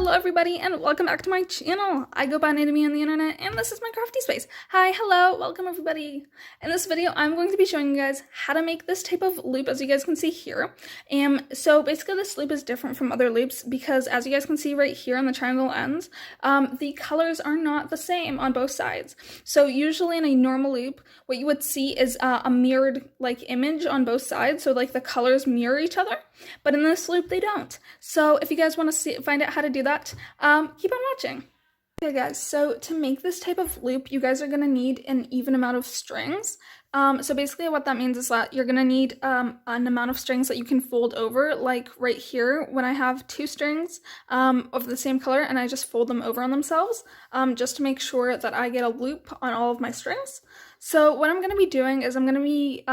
Hello everybody and welcome back to my channel. I go by Naomi on the internet and this is my crafty space. Hi, hello, welcome everybody. In this video I'm going to be showing you guys how to make this type of loop, as you guys can see here. So basically this loop is different from other loops because, as you guys can see right here on the triangle ends, the colors are not the same on both sides. So usually in a normal loop what you would see is a mirrored like image on both sides, so like the colors mirror each other, but in this loop they don't. So if you guys want to find out how to do that, keep on watching. Okay guys, so to make this type of loop, you guys are going to need an even amount of strings. So basically what that means is that you're going to need an amount of strings that you can fold over, like right here when I have two strings of the same color and I just fold them over on themselves, just to make sure that I get a loop on all of my strings. So what I'm going to be doing is I'm going to be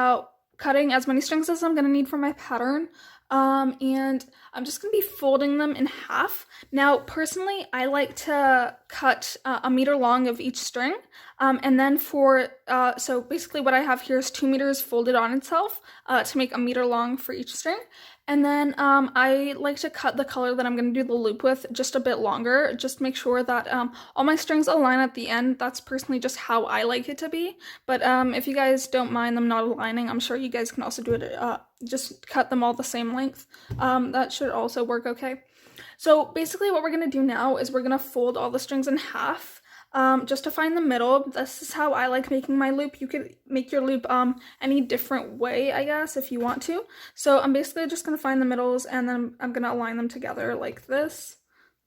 cutting as many strings as I'm going to need for my pattern. And I'm just going to be folding them in half. Now, personally, I like to cut a meter long of each string. And then so basically what I have here is 2 meters folded on itself to make a meter long for each string. And then I like to cut the color that I'm going to do the loop with just a bit longer, just to make sure that all my strings align at the end. That's personally just how I like it to be. But if you guys don't mind them not aligning, I'm sure you guys can also do it, just cut them all the same length. That should also work okay. So basically what we're going to do now is we're going to fold all the strings in half. Just to find the middle. This is how I like making my loop. You could make your loop any different way, I guess, if you want to. So I'm basically just going to find the middles and then I'm going to align them together like this,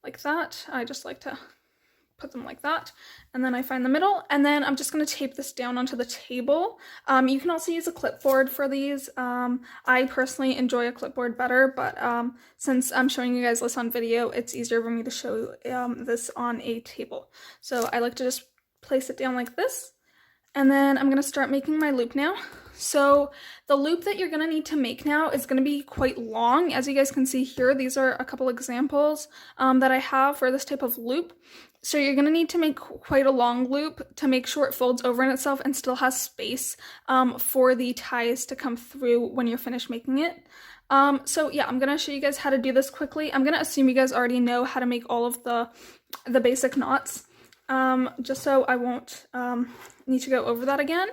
like that. I just like to put them like that, and then I find the middle, and then I'm just going to tape this down onto the table. You can also use a clipboard for these. I personally enjoy a clipboard better, but since I'm showing you guys this on video, it's easier for me to show this on a table. So I like to just place it down like this, and then I'm going to start making my loop now. So the loop that you're going to need to make now is going to be quite long. As you guys can see here, these are a couple examples that I have for this type of loop. So you're going to need to make quite a long loop to make sure it folds over in itself and still has space for the ties to come through when you're finished making it. So yeah, I'm going to show you guys how to do this quickly. I'm going to assume you guys already know how to make all of the basic knots, just so I won't need to go over that again.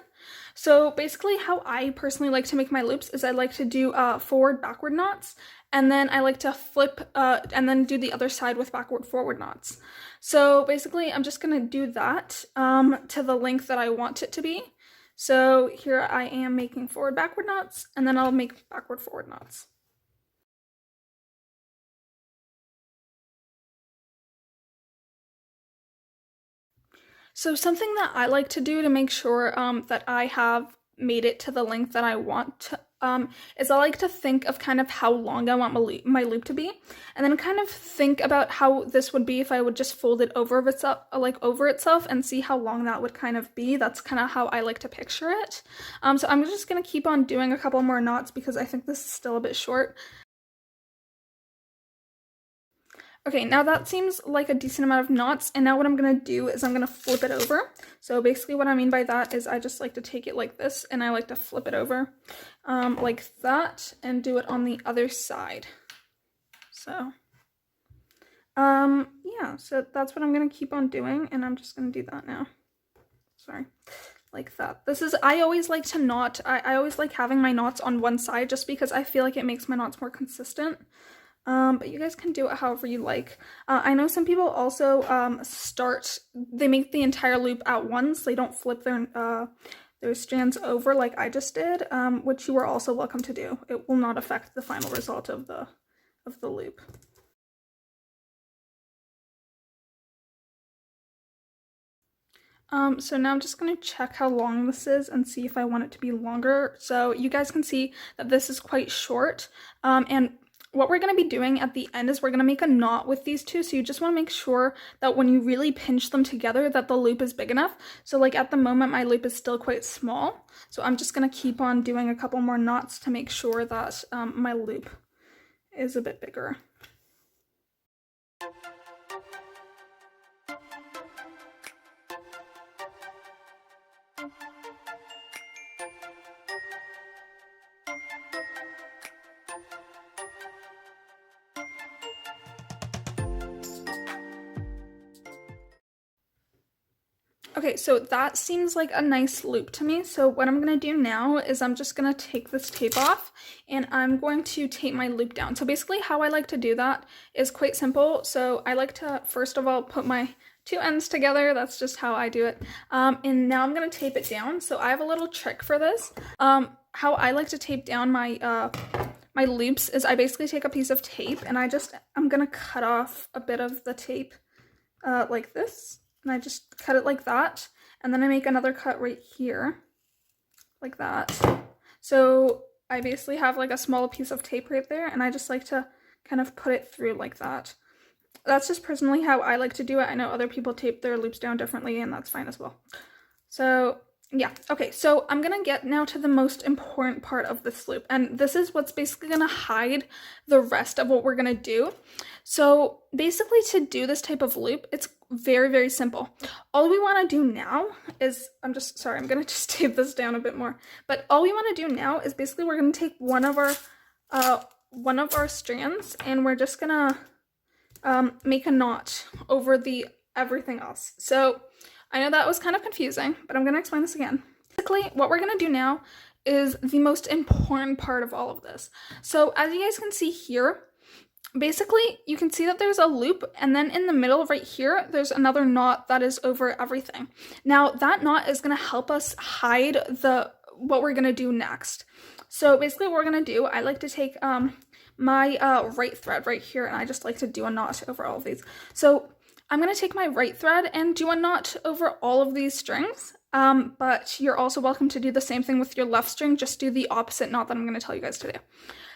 So basically how I personally like to make my loops is I like to do forward backward knots, and then I like to flip and then do the other side with backward forward knots. So basically I'm just going to do that to the length that I want it to be. So here I am making forward backward knots, and then I'll make backward forward knots. So something that I like to do to make sure that I have made it to the length that I want to, is I like to think of kind of how long I want my loop to be, and then kind of think about how this would be if I would just fold it over itself and see how long that would kind of be. That's kind of how I like to picture it. So I'm just going to keep on doing a couple more knots because I think this is still a bit short. Okay, now that seems like a decent amount of knots, and now what I'm going to do is I'm going to flip it over. So basically what I mean by that is I just like to take it like this, and I like to flip it over like that, and do it on the other side. So, yeah, so that's what I'm going to keep on doing, and I'm just going to do that now. Sorry. Like that. I always like to knot, I always like having my knots on one side just because I feel like it makes my knots more consistent. But you guys can do it however you like. I know some people also they make the entire loop at once. They don't flip their strands over like I just did, which you are also welcome to do. It will not affect the final result of the loop. So now I'm just going to check how long this is and see if I want it to be longer. So you guys can see that this is quite short, and what we're going to be doing at the end is we're going to make a knot with these two, so you just want to make sure that when you really pinch them together that the loop is big enough. So like at the moment my loop is still quite small, so I'm just going to keep on doing a couple more knots to make sure that my loop is a bit bigger. Okay, so that seems like a nice loop to me. So what I'm going to do now is I'm just going to take this tape off and I'm going to tape my loop down. So basically how I like to do that is quite simple. So I like to first of all put my two ends together. That's just how I do it. And now I'm going to tape it down. So I have a little trick for this. How I like to tape down my my loops is I basically take a piece of tape and I'm going to cut off a bit of the tape like this. And I just cut it like that, and then I make another cut right here, like that. So I basically have like a small piece of tape right there, and I just like to kind of put it through like that. That's just personally how I like to do it. I know other people tape their loops down differently, and that's fine as well. So yeah, okay, so I'm gonna get now to the most important part of this loop, and this is what's basically gonna hide the rest of what we're gonna do. So basically to do this type of loop, it's very, very simple. All we wanna do now is, I'm gonna just tape this down a bit more, but all we wanna do now is basically we're gonna take one of our strands and we're just gonna make a knot over everything else. So I know that was kind of confusing, but I'm going to explain this again. Basically, what we're going to do now is the most important part of all of this. So as you guys can see here, basically you can see that there's a loop, and then in the middle right here, there's another knot that is over everything. Now that knot is going to help us hide what we're going to do next. So basically what we're going to do, I like to take my right thread right here, and I just like to do a knot over all of these. So I'm going to take my right thread and do a knot over all of these strings, but you're also welcome to do the same thing with your left string, just do the opposite knot that I'm going to tell you guys to do.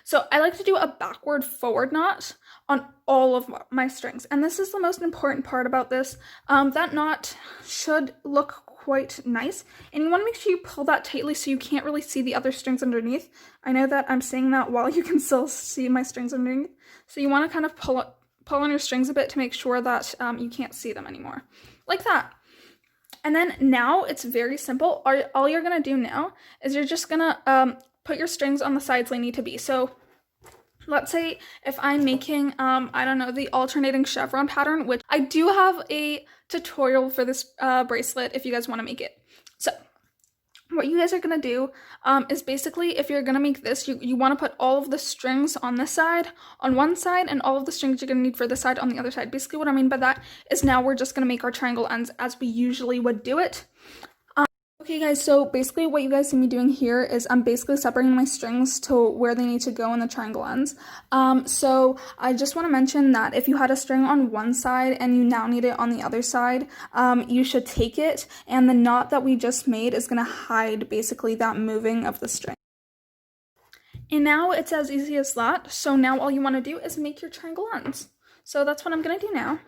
So I like to do a backward forward knot on all of my strings, and this is the most important part about this. That knot should look quite nice, and you want to make sure you pull that tightly so you can't really see the other strings underneath. I know that I'm saying that while you can still see my strings underneath, so you want to kind of pull on your strings a bit to make sure that you can't see them anymore, like that. And then now it's very simple. All you're gonna do now is you're just gonna put your strings on the sides they need to be. So let's say if I'm making, I don't know, the alternating chevron pattern, which I do have a tutorial for this bracelet if you guys want to make it. So what you guys are going to do is basically, if you're going to make this, you want to put all of the strings on this side, on one side, and all of the strings you're going to need for this side on the other side. Basically what I mean by that is now we're just going to make our triangle ends as we usually would do it. Okay guys, so basically what you guys see me doing here is I'm basically separating my strings to where they need to go in the triangle ends. So I just want to mention that if you had a string on one side and you now need it on the other side, you should take it, and the knot that we just made is going to hide basically that moving of the string. And now it's as easy as that. So now all you want to do is make your triangle ends. So that's what I'm going to do now.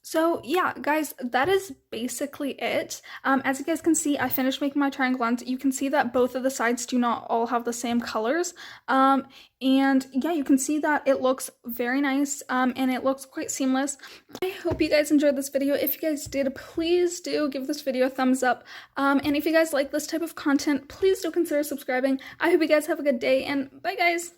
So yeah, guys, that is basically it. As you guys can see, I finished making my triangle ends. You can see that both of the sides do not all have the same colors. And yeah, you can see that it looks very nice, and it looks quite seamless. I hope you guys enjoyed this video. If you guys did, please do give this video a thumbs up. And if you guys like this type of content, please do consider subscribing. I hope you guys have a good day, and bye guys!